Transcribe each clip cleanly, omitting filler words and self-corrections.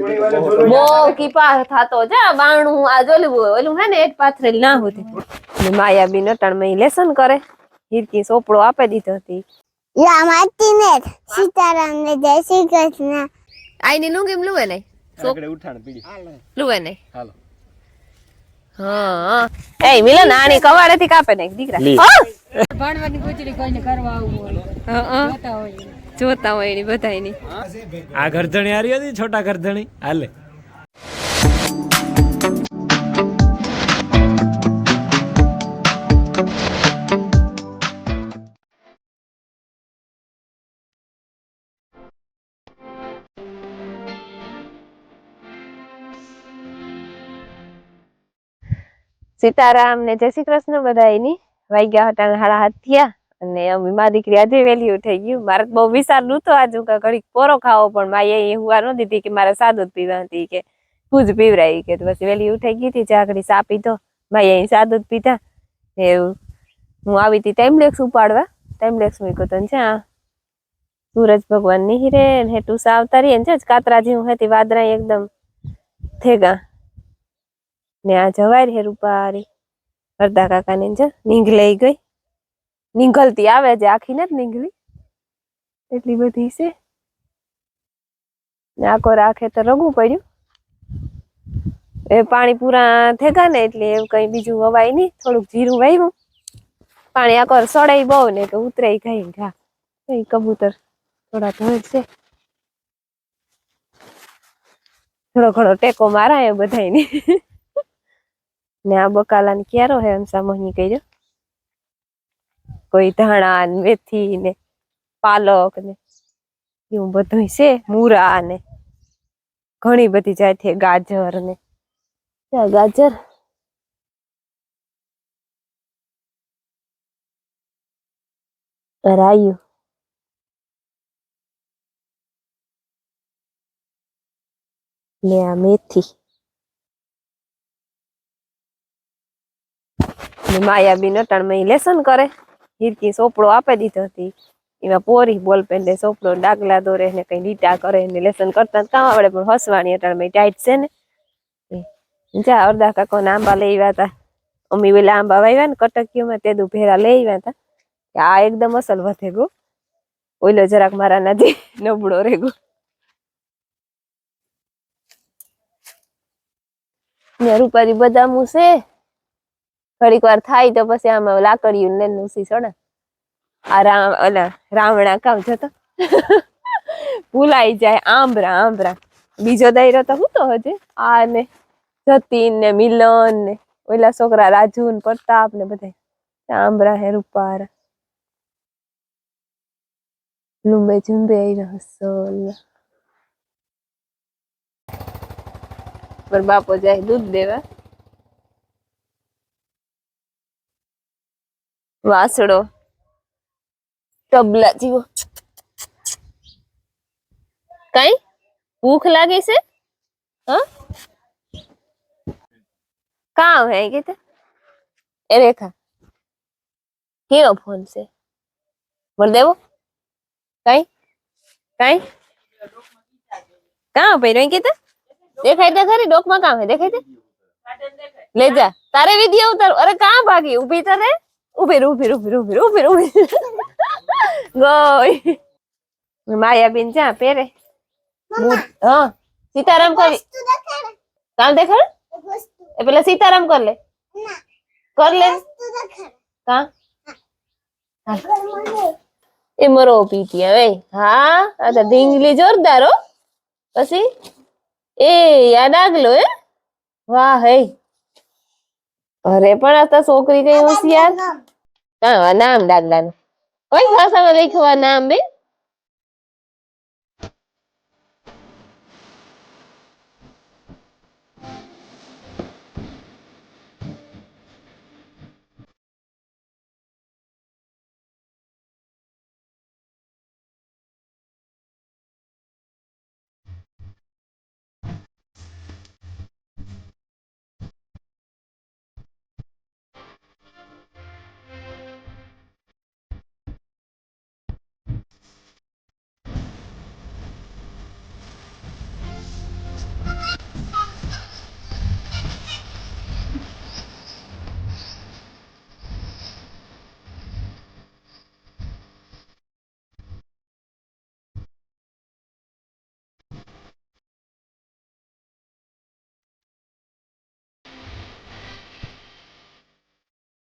બો કીપા થાતો જા બાણું આ જોલું ઓલું હે ને એક પાથરેલ ના હોતી ને માયાબી નટણ મે લેસન કરે હિરકી સોપડો આપે દીધો હતી યા માતી ને સીતારામ ને જય શ્રી કૃષ્ણ આઈની લુંગી લુવે ને આગળ ઉઠાણ પીડી લુવે ને હાલો હા એ મિલન આની કવાડે થી કાપે ને દીકરા ભણવાની કુચડી કોઈને કરવા આવું હોય જોતા હોય એની બધાયની આ ગરધણી હારી હતી છોટા ગરધણી હાલે સીતારામ ને જય શ્રી કૃષ્ણ બધાયની વાગ્યા હતા 7:30 થયા અને અમે મારી દીકરી આજે વેલી ઉઠી ગયું મારે બહુ વિચાર નતો આજુ કે ઘડીક પોરો ખાવો પણ માએ એ હુવા ન દીધી કે મારે સાદું જ પીવા હતી કે ભૂજ પીવરાઈ કે પછી વેલી ઉઠી ગઈ હતી ચાકડી સા પીધો માએ અહીં સાદું જ પીધા એવું હું આવી હતી ટાઈમલેક્સ ઉપાડવા ટાઈમલેક્સ મૂક્યો તો છે સૂરજ ભગવાન નીહરે ને હેઠું સાવતા રહી ને કાતરા જેવું હતી વાદરા એકદમ થેગા ને આ જવાય હે રૂપારી હરદા કાકા ને નીંગ લઈ ગઈ નીંગલતી આવે છે આખી નથી નીંગલી એટલી બધી છે ને આખો રાખે તો રગવું પડ્યું એ પાણી પૂરા થેગા ને એટલે એવું કઈ બીજું વવાય નહીં થોડુંક જીરું વાવ્યું પાણી આખો સડાઈ બહુ ને કે ઉતરાઈ ગઈ ઘા કબૂતર થોડા ધોળ છે થોડો ઘણો ટેકો મારા એ બધાની ને આ બકાલા ને ક્યારો હે સામોહી કર્યો કોઈ ધાણા ને મેથી ને પાલક ને એવું બધું છે મૂરા ને ઘણી બધી જાત ગાજર ને ગાજર રાયું ને આ મેથી માયાબી નટણ મેં લેસન કરે હિરકી સોપડો આપે દીધો હતી એમાં પોરી બોલ પેન સોપડો ડાગલા દોરે ને કઈ લીટા કરે ને લેસન કરતા કામ આવડે પણ હસવાની અટાણ મેં ટાઈટ છે ને જા અડધા કાકો ને આંબા લઈ આવ્યા હતા અમી વેલા આંબા વાવ્યા ને કટકીઓમાં તે ભેરા લઈ આવ્યા હતા આ એકદમ અસલ વધે ગો ઓઈલો જરાક મારા નથી નબળો રેગો ને રૂપારી બદામું છે ઘડીક વાર થાય તો પછી આમાં લાકડીયું ને નુસી સડે આ રાવણા કામ જતો ભૂલાઈ જાય આંબરા બીજો દાયરો તો હું તો હજે આ ને જતીન ને મિલન ને ઓલા છોકરા રાજુ ને પ્રતાપ ને બધા આંબરા હે રૂપાર લુંબે ઝુંબે આવી હસલ પર બાપો જાય દૂધ દેવા વાસડો તબલા જીવો કઈ ભૂખ લાગી છે હા કામ હે કે એ રેખા કેવો ફોન છે બોલ દેવો કઈ કામ ભાઈ કે દેખાય તો ખરી ડોકમાં કામ હે દેખાય લે જા તારે વિધિ ઉતાર અરે કાં ભાગી ઉભી તને ઉભી ગઈ માયાબેન જા પેરે હા સીતારામ કરી કામ દેખાડ એ પેલા સીતારામ કર લે કા એ મરો પીતી હવે હા આ તો ઢીંગલી જોરદાર હો પછી એ યાદ આગલો હે વાહ હે અરે પણ આ તો છોકરી કઈ હોશિયાર હા નામ ડાગલાનું કઈ ભાષામાં લખવા નામ બે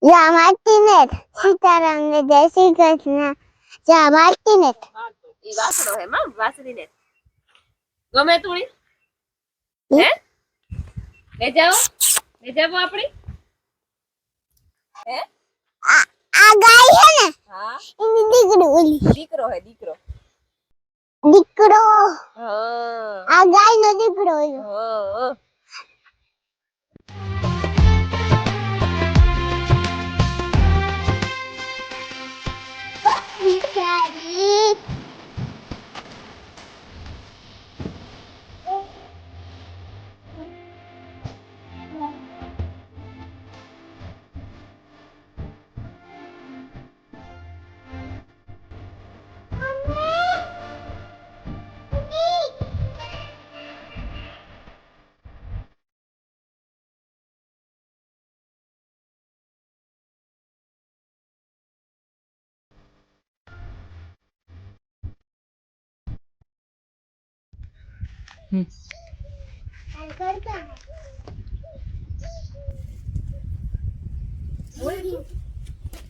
જય માર્ટીનેટ સીતારામ ને જય શ્રી કૃષ્ણ જય માર્ટીનેટ ઈ વાસડો હે માં વાસડીને ગમે તુણી હે લે જાઓ આપણી હે આ ગાય હે ને હા એની દીકરો ઓલી દીકરો હે દીકરો હા આ ગાય નો દીકરો ઓલો હા બિચારી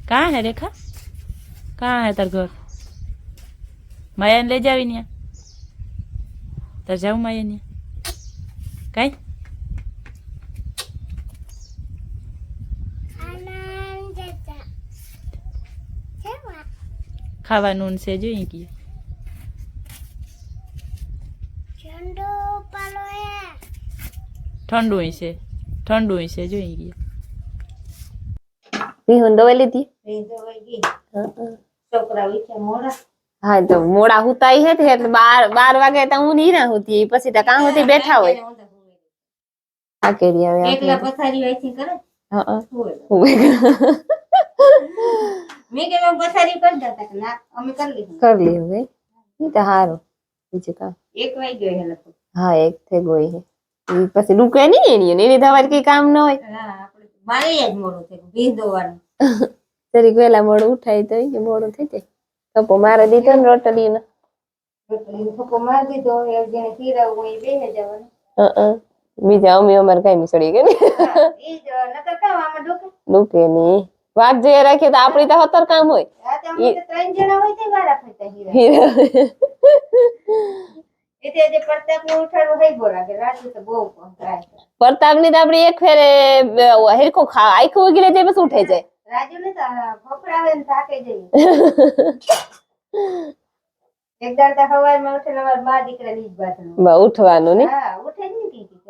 कहाँ है रेखा? कहाँ है तेरा घर? माया ने ले जावी नहीं तो जाऊ माया नहीं कहीं खावा नून से जो ही की ठंडू ही से जो ही की હું દવા લીધી હા તો મોડા હુતાઈ હે એટલે 12 વાગે તો હું ની ના હોતી પછી તો કાં હોતી બેઠા હોય આ કેરી આવે એકલા પથારી વાંચી કરે હા મેં કે પથારી કરી દેતા કે ના અમે કરી લીધું કરી લે હવે ઈ તો હારું બીજું કામ 1 વાગ્યો હે લખો હા એક થઈ ગઈ હે ઈ પછી રૂકે નહીં એની દવા કઈ કામ ન હોય હા આપણે મારે જ મોડું થયું ભીંજ દોવાનું તરી વેલા મોડું ઉઠાય તો ઈ મોડું થઈ જાય કપો મારે દીધો ને રોટલી ને થપ્પો મારી દીધો એક જણે ખીરાવું હોય બેહે જવાનું બીજા અમે અમારે કઈ મિસળી કે ઈ જ નકર કામ આમાં ડોકે દુખે નહીં વાત જે રાખીએ તો આપડી તો હતર કામ હોય આ તો અમે તો 3 જણા હોય તે વારા ફરતા હીરા એટલે જે પ્રતાપ ને ઉઠાડવું થઈ ગયો લાગે રાજુ તો બહુ પંકાય પ્રતાપ ની તો આપડી એક ફેરે હેરકો આખું ઉગી લે પછી ઉઠે જાય રાજુ ને તો ફફડાવે ને થાકે જઈ એક દાડતા સવારમાં ઉઠીને અમારા બા દીકરા ની જ બાથરૂમ ઉઠવાનું ને હા ઉઠે જ નહીં કીધી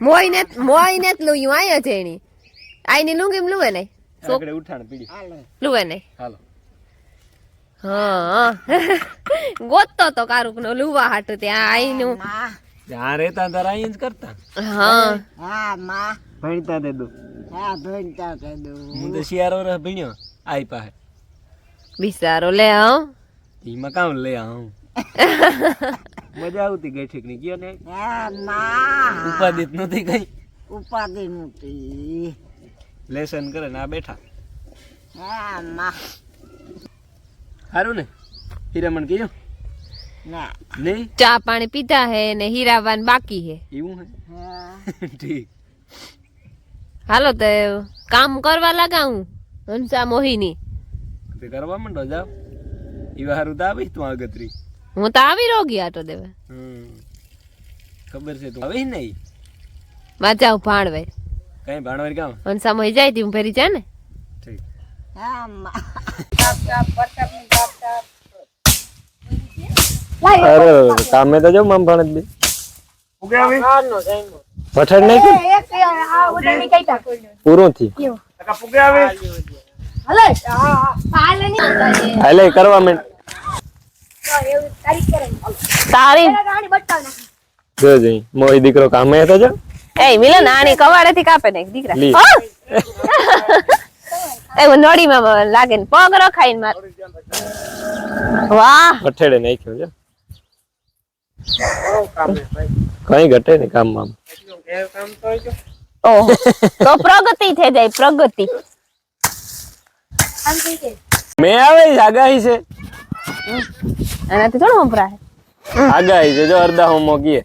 મોઈને જ લુયું આયો છે એની આઈની લુંગી લુવે નહીં આગળ ઉઠાણ પીડી લુવે નહીં હાલો હા ગોતતો તો કારુક નો લુવા હાટું ત્યાં આઈનું જ્યાં રહેતા તાર અહીં જ કરતા હા ભણતા તે દો હું તો શિયાળો રહ ભણ્યો આઈ પાસે બિચારો લે હા એમાં કામ લે આવું મજા આવતી ગઈ ઠીક ની કયો ને ઉપાધિત નથી કઈ ઉપાધિ નથી લેસન કરે ને આ બેઠા સારું ને હીરામણ કીધું ના નહીં ચા પાણી પીધા હે ને હીરાવાન બાકી હે એવું હે ઠીક હાલો તો કામ કરવા લગાવું હંસા મોહિની તે કરવા માંડો જાવ ઈવા હારું તો આવીશ તું આગતરી હું તો આવી રોગી આટો દેવા ખબર છે તું આવીશ ને માં જાઉં ભાણવે કઈ ભાણવારી કામ હંસા મોહી જાય તી હું ફેરી જા ને ઠીક અરે કામે તો જો મમ ભણત બી ઉગે આવી પઠડ નહીં પૂરું થી પુગે આવી હાલે કરવા મે તારી જો જઈ મોઈ દીકરો કામે હતો જો એ મિલન આની કવાડે થી કાપે ને દીકરા લી. એ નોડી માં લાગે ને પગ રખાઈને માર વાહ પઠડે નાખ્યો જો કઈ ઘટે ને કામમાં ઓહો તો પ્રગતિ થઈ જાય પ્રગતિ મે આવે આગાહી છે આનાથી થોડું વપરાય આગાહી છે જો અડધા હોમો કીએ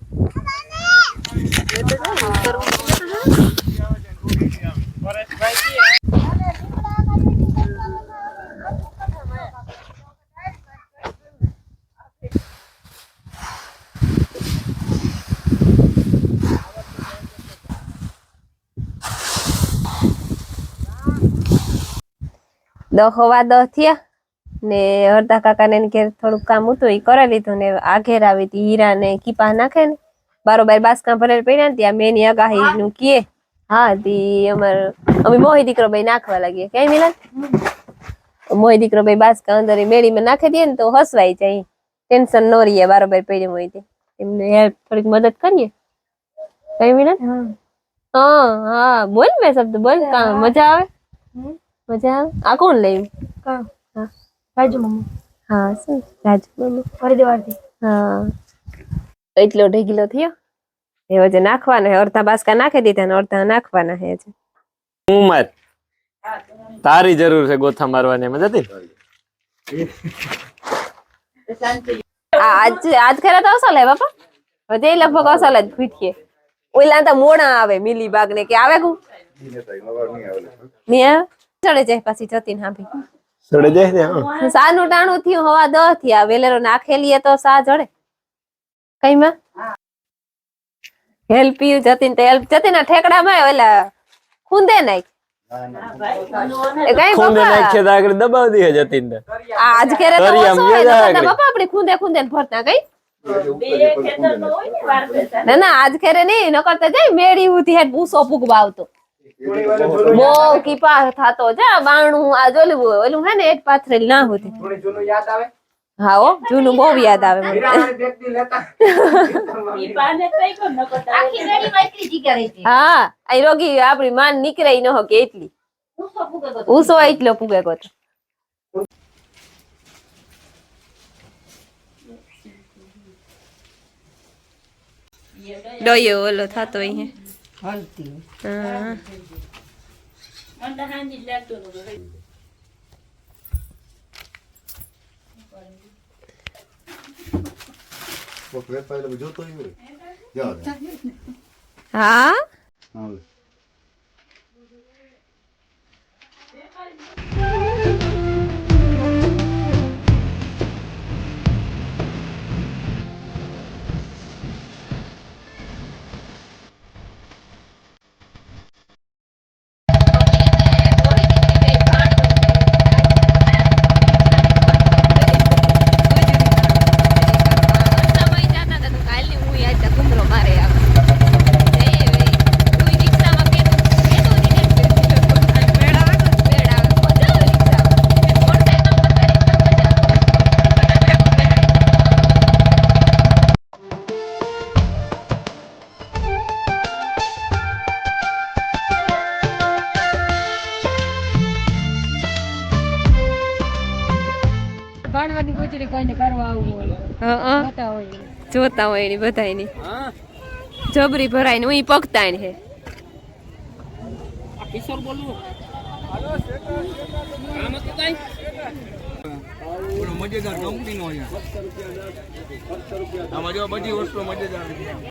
10:15 થયા ને હરદા કાકાને એની ઘેર થોડુંક કામ હતું એ કરી લીધું ને આ ઘેર આવી હતી હીરા ને કીપા નાખે ને બારોબાર બાસકા ભરેલ પડ્યા ને ત્યાં મેની આગાહી નું કીએ હા તી અમે મોહી દીકરો ભાઈ નાખવા લાગીએ કઈ મિલન મોહી દીકરો ભાઈ બાસકા અંદર મેળીમાં નાખી દે ને તો હસવાઈ જાય ટેન્શન ન રહીએ બારોબાર પડ્યું હોય તે એમને હેલ્પ થોડીક મદદ કરીએ કઈ મિલન હા હા બોલ મેં શબ્દ બોલ મજા આવે મજા આવે આ કોણ લઈ રાજુ મમ્મી હા શું રાજુ મમ્મી હરિદ્વારથી હા એટલો ઢગલો થયો એ વચ્ચે નાખવાના હે અડધા બાસકા નાખી દીધા ને અડધા નાખવાના હે હજી. હું માર તારી જરૂર છે ગોથા મારવાની એમ જતી આજ ખરા તો અસલ હે બાપા હજે લગભગ અસલ જ ફૂટીએ ઓલા તો મોડા આવે મિલી બાગ ને કે આવે કુ ની આવે ચડે જાય પાછી જતી ને હાભી સડે જાય ને હા સાનું ટાણું થયું હવા 10 થી આ વેલેરો નાખેલી તો સા જડે કઈ માં હેલ્પ પીયું જતીન તે હેલ્પ જતી ના ઠેકડા માં ઓલા ખૂંદે નાખ એ કઈ ખૂંદે બાપા નાખે તો આગળ દબાવ દી જતી ને આજ કેરે તો તરી આમ ઓછો હોય વેલા નકર તો આગળ. બાપા આપણે ખૂંદે ખૂંદે ને ફરતા કઈ ના ના આજ ખેરે નહીં નકર તો જાય મેળી ઉધી હેડ બૂસો પૂગવા આવતો બહુ કીપા થાતો જા બાણું આ જોલું ઓલું હે ને એક પાથરેલ ના હોતી હા હો જૂનું બહુ યાદ આવે મને હા આ રોગી આપડી માન નીકળે ન હો કે એટલી ઉસો એટલો પૂગે ગયો ડોયો ઓલો થાતો અહીંયા હા હા જોતા હોય એની બધાયની જબરી ભરાય ને હું પગતા હે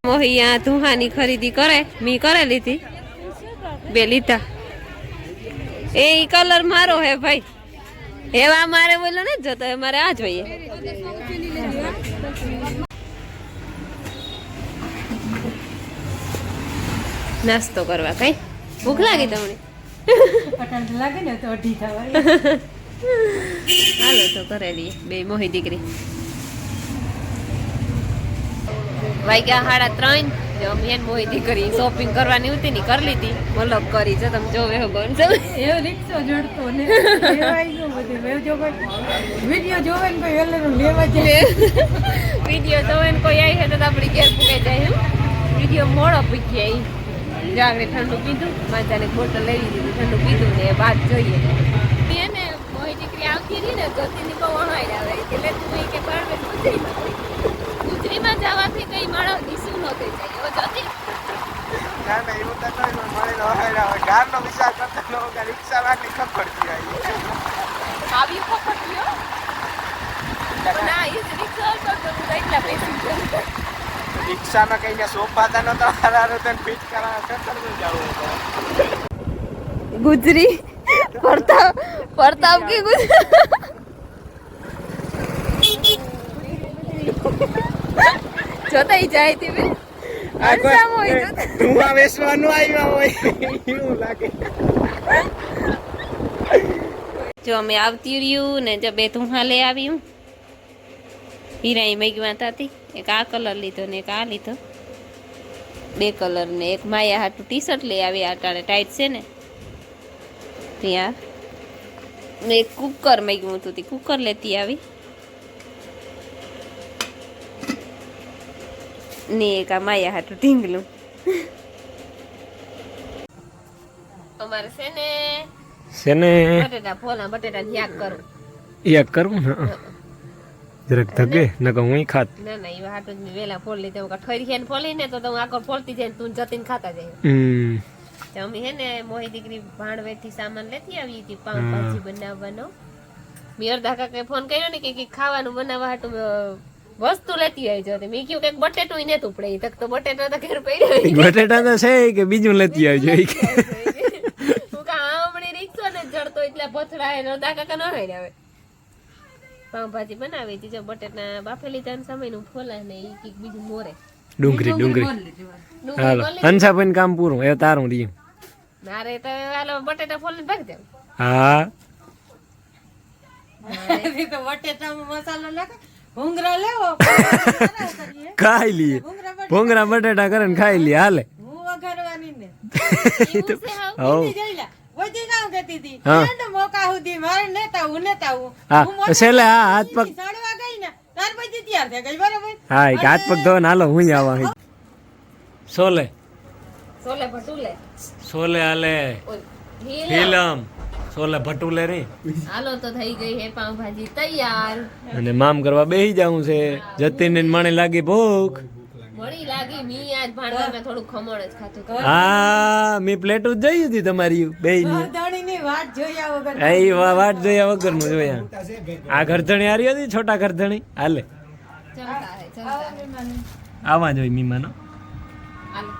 મોહિયા ધુહાની ખરીદી કરે મી કરે લીધી બે લીધા એ કલર મારો હે ભાઈ એવા મારે બોલો ને જોતો મારે આ જોઈએ નાસ્તો કરવા કઈ ભૂખ લાગી તમને લાગે ને તો અઢી થવા હાલો તો કરેલી બે મોહી દીકરી વાગ્યા 3:30 જો મેન મોહી દીકરી શોપિંગ કરવાની હતી ને કરી લીધી મલક કરી છે તમે જોવે હો ગણ એવો રિક્ષો જડતો ને લેવાઈ ગયો બધે મેં જો વિડિયો જોવે ને કોઈ વેલેરો લેવા જાય વિડિયો જોવે ને કોઈ આવી છે તો આપણી ઘેર પૂગે જાય એમ વિડિયો મોડો પૂગી આવી જાગરે ઠંડુ પીધું માજાને બોટલ લઈ લીધી ઠંડુ પીધું ને બાદ જોઈએ એને મોહી દીકરી આવતી રહી ને ગતિની બહુ વહાઈ આવે એટલે તું કે બાળવે ગુજરીમાં જવાથી કઈ માળો ઈસુ ન થઈ જાય એવો જતી ના ના એવું તો નહીં મળે ગામનો વિચાર કરતા લોકો રિક્ષા વાળી ખપડતી આવી પકડ્યો ના એ રિક્ષા કરતો તો એટલા પૈસા રિક્ષામાં કઈ સોફાતા નતો હારારો તને ફિટ કરાવવા કરતો જાવ ગુજરી પ્રતાપ કે જોતા જાય તે બે ધુઆ વેસવાનું આવ્યા હોય એવું લાગે જો અમે આવતી રહ્યું ને જો 2 ધુમા લઈ આવ્યું. હીરાઈ મેગવા હતી. એક આ કલર લીધો ને એક આ લીધો. 2 કલર ને એક માયા હાટું ટી-શર્ટ લઈ આવી. આટાણે ટાઈટ છે ને ત્યાં મેં એક કુકર મેગવું હતું. કુકર લેતી આવી ને એક આ માયા હાટું ઢીંગલું. અમારે છે ને શેને બટેટા ફોલા બટેટા યાદ કરું. એક કરું ને જરાક ધગે નકર હું ખાત. ના ના એવા હાટું જ મેં વેલા ફોલ લીધા. હું ઠરી છે ને ફોલી ને તો હું આખો ફોલતી જાય તું જતીને ખાતા જાય. તો અમે હે ને મોહી દીકરી ભાણવેથી સામાન લેતી આવી હતી પાઉંભાજી બનાવવાનો. મેં અડધા કાકે ફોન કર્યો ને કે ખાવાનું બનાવવા હાટું વસ્તુ લેતી આવી જો. મેં કીધું કે બટેટું ને તું પડે તક તો બટેટા તો ઘેર પડ્યો. બટેટા તો છે કે બીજું લેતી આવજો. હું કા હમણી રિક્ષો ને જડતો એટલે પથડા હે અડધા કાકા ન હોય ને હવે પાઉંભાજી બનાવી હતી. જો બટેટા બાફેલી તાન સમય નું ફોલા ને ઈ કઈક બીજું મોરે ડુંગળી હાલો હંસાભાઈ કામ પૂરું એ તારું રહ્યું. મારે તો હાલો બટેટા ફોલીને ભાગ દેવું. હા તો બટેટામાં મસાલો નાખે ભૂંગરા લેવો ખાઈ લઈએ ભૂંગરા બટેટા કરે ને ખાઈ લઈએ હાલે. હું વઘારવાની ને એવું છે હાવ. હવ જઈલા વધી કામ કરતી હતી હા. એને મોકા સુધી મારે નેતા હું હા છેલ્લે હા હાથ પગ સાડવા ગઈ ને ત્યાર પછી તૈયાર થઈ ગઈ બરાબર. હા એક હાથ પગ ધોને હાલો હું આવા સોલે છોલે ભટુલે સોલે હાલે ઓય હીરો. ફિલ્મ સોલે ભટુલે રી હાલો તો થઈ ગઈ હે પાઉંભાજી તૈયાર. અને મામ કરવા બેહી જાવું છે. જતીન ને મને લાગી ભૂખ. મળી લાગી મી આજ ભાણવામાં થોડું ખમણ જ ખાતું હતું. હા મેં પ્લેટો જ જોઈ હતી તમારી બેય ની દાણીની વાટ જોયા વગર એ વાટ જોયા વગર નું જોયા. આ ઘરધણી હારી હતી છોટા ઘરધણી હાલે ચલતા હે ચલતા હે. આવા જોઈ મીમાનો હાલો